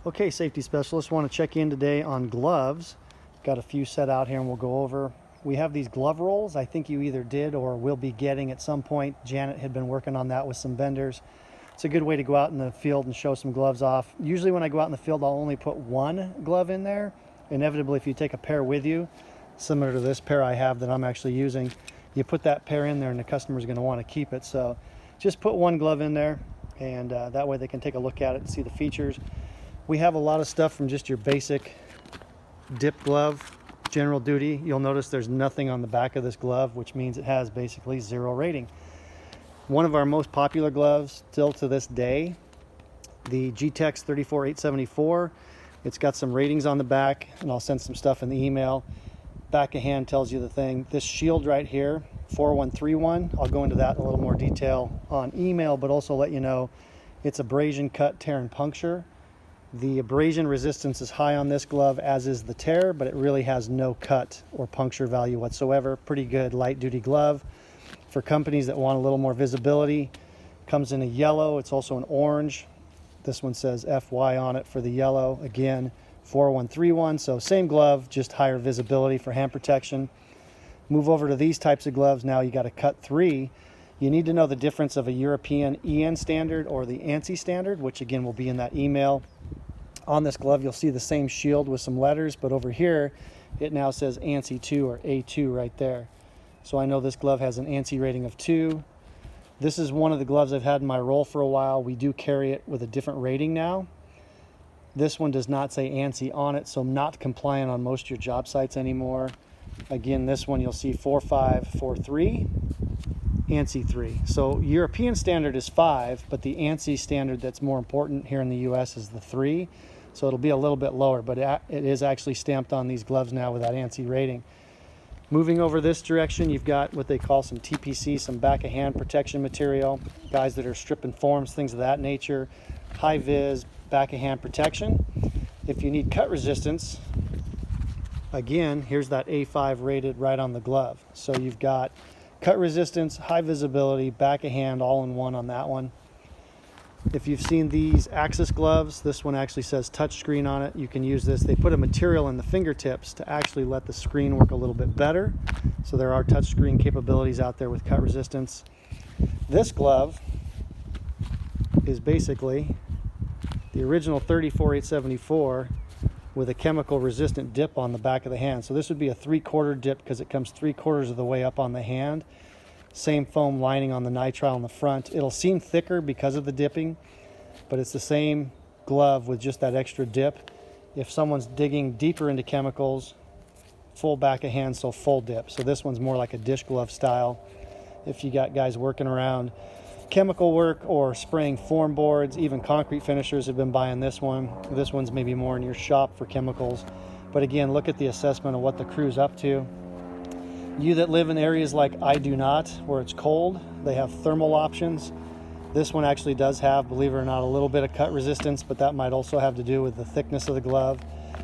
Okay, safety specialist, want to check in today on gloves. Got a few set out here and we'll go over. We have these glove rolls. I think you either did or will be getting at some point. Janet had been working on that with some vendors. It's a good way to go out in the field and show some gloves off. Usually when I go out in the field, I'll only put one glove in there. Inevitably, if you take a pair with you, similar to this pair I have that I'm actually using, you put that pair in there and the customer's going to want to keep it. So just put one glove in there, and that way they can take a look at it and see the features. We have a lot of stuff from just your basic dip glove, general duty. You'll notice there's nothing on the back of this glove, which means it has basically 0 rating. One of our most popular gloves still to this day, the GTEx 34874. It's got some ratings on the back, and I'll send some stuff in the email. Back of hand tells you the thing. This shield right here, 4131, I'll go into that in a little more detail on email, but also let you know it's abrasion, cut, tear, and puncture. The abrasion resistance is high on this glove, as is the tear, but it really has no cut or puncture value whatsoever. Pretty good light duty glove for companies that want a little more visibility. Comes in a yellow, it's also an orange. This one says FY on it for the yellow. Again, 4131, so same glove, just higher visibility for hand protection. Move over to these types of gloves. Now you got a cut 3. You need to know the difference of a European EN standard or the ANSI standard, which again will be in that email. On this glove, you'll see the same shield with some letters, but over here, it now says ANSI 2 or A2 right there. So I know this glove has an ANSI rating of 2. This is one of the gloves I've had in my roll for a while. We do carry it with a different rating now. This one does not say ANSI on it, so not compliant on most of your job sites anymore. Again, this one you'll see 4543, ANSI 3. So European standard is 5, but the ANSI standard that's more important here in the US is the 3. So it'll be a little bit lower, but it is actually stamped on these gloves now with that ANSI rating. Moving over this direction, you've got what they call some TPC, some back of hand protection material. Guys that are stripping forms, things of that nature. High vis, back of hand protection. If you need cut resistance, again, here's that A5 rated right on the glove. So you've got cut resistance, high visibility, back of hand, all in one on that one. If you've seen these Axis gloves, this one actually says touchscreen on it. You can use this. They put a material in the fingertips to actually let the screen work a little bit better. So there are touchscreen capabilities out there with cut resistance. This glove is basically the original 34874 with a chemical resistant dip on the back of the hand. So this would be a 3/4 dip because it comes 3/4 of the way up on the hand. Same foam lining on the nitrile on the front. It'll seem thicker because of the dipping, but it's the same glove with just that extra dip. If someone's digging deeper into chemicals, full back of hand, so full dip. So this one's more like a dish glove style. If you got guys working around chemical work or spraying form boards, even concrete finishers have been buying this one. This one's maybe more in your shop for chemicals. But again, look at the assessment of what the crew's up to. You that live in areas like I do not, where it's cold, they have thermal options. This one actually does have, believe it or not, a little bit of cut resistance, but that might also have to do with the thickness of the glove.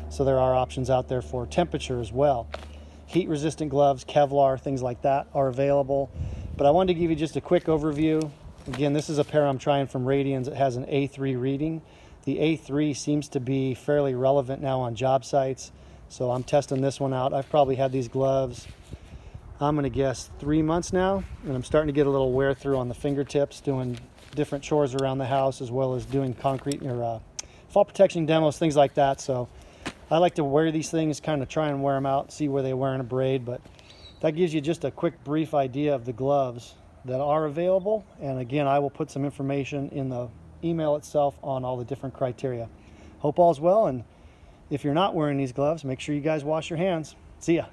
So there are options out there for temperature as well. Heat resistant gloves, Kevlar, things like that are available. But I wanted to give you just a quick overview. Again, this is a pair I'm trying from Radians. It has an A3 reading. The A3 seems to be fairly relevant now on job sites. So I'm testing this one out. I've probably had these gloves, I'm going to guess 3 months now, and I'm starting to get a little wear through on the fingertips, doing different chores around the house as well as doing concrete or fall protection demos, things like that. So I like to wear these things, kind of try and wear them out, see where they wear in a braid, but that gives you just a quick brief idea of the gloves that are available. And again, I will put some information in the email itself on all the different criteria. Hope all's well, and if you're not wearing these gloves, make sure you guys wash your hands. See ya.